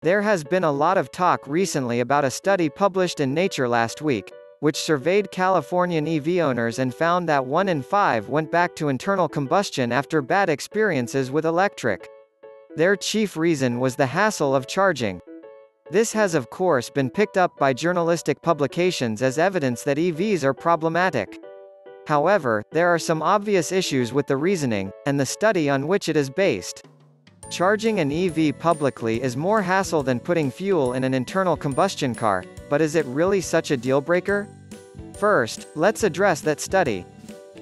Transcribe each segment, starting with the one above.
There has been a lot of talk recently about a study published in Nature last week, which surveyed Californian EV owners and found that 1 in 5 went back to internal combustion after bad experiences with electric. Their chief reason was the hassle of charging. This has of course been picked up by journalistic publications as evidence that EVs are problematic. However, there are some obvious issues with the reasoning, and the study on which it is based. Charging an EV publicly is more hassle than putting fuel in an internal combustion car, but is it really such a deal-breaker? First, let's address that study.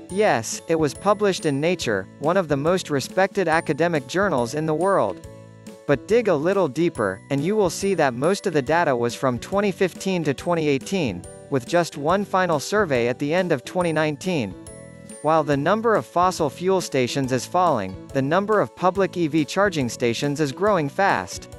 Yes, it was published in Nature, one of the most respected academic journals in the world. But dig a little deeper, and you will see that most of the data was from 2015 to 2018, with just one final survey at the end of 2019. While the number of fossil fuel stations is falling, the number of public EV charging stations is growing fast.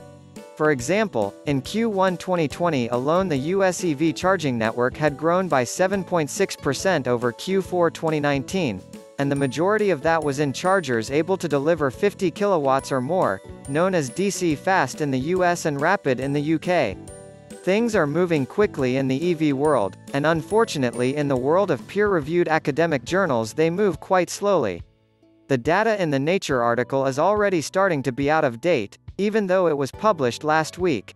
For example, in Q1 2020 alone the US EV charging network had grown by 7.6% over Q4 2019, and the majority of that was in chargers able to deliver 50 kilowatts or more, known as DC fast in the US and rapid in the UK. Things are moving quickly in the EV world, and unfortunately in the world of peer-reviewed academic journals they move quite slowly. The data in the Nature article is already starting to be out of date, even though it was published last week.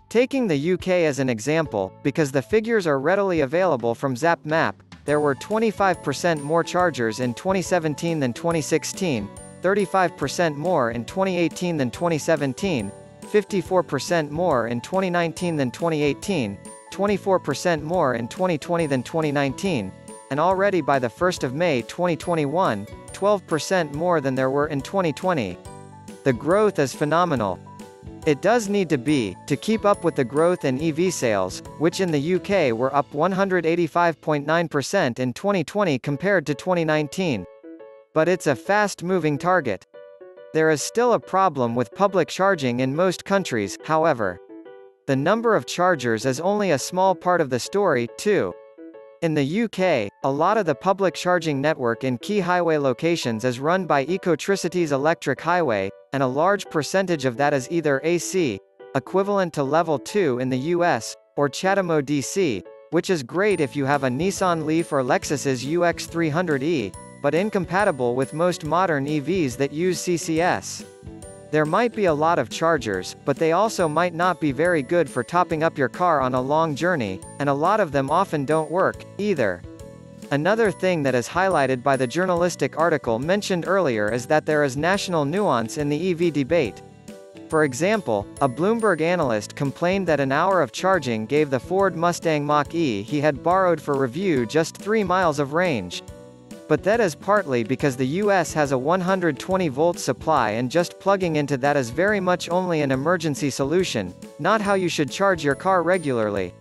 Taking the UK as an example, because the figures are readily available from Zap-Map, there were 25% more chargers in 2017 than 2016, 35% more in 2018 than 2017, 54% more in 2019 than 2018, 24% more in 2020 than 2019, and already by the 1st of May 2021, 12% more than there were in 2020. The growth is phenomenal. It does need to keep up with the growth in EV sales, which in the UK were up 185.9% in 2020 compared to 2019. But it's a fast-moving target. There is still a problem with public charging in most countries, however. The number of chargers is only a small part of the story, too. In the UK, a lot of the public charging network in key highway locations is run by Ecotricity's electric highway, and a large percentage of that is either AC, equivalent to Level 2 in the US, or CHAdeMO DC, which is great if you have a Nissan Leaf or Lexus's UX300e, but incompatible with most modern EVs that use CCS. There might be a lot of chargers, but they also might not be very good for topping up your car on a long journey, and a lot of them often don't work, either. Another thing that is highlighted by the journalistic article mentioned earlier is that there is national nuance in the EV debate. For example, a Bloomberg analyst complained that an hour of charging gave the Ford Mustang Mach E he had borrowed for review just 3 miles of range. But that is partly because the US has a 120-volt supply and just plugging into that is very much only an emergency solution, not how you should charge your car regularly.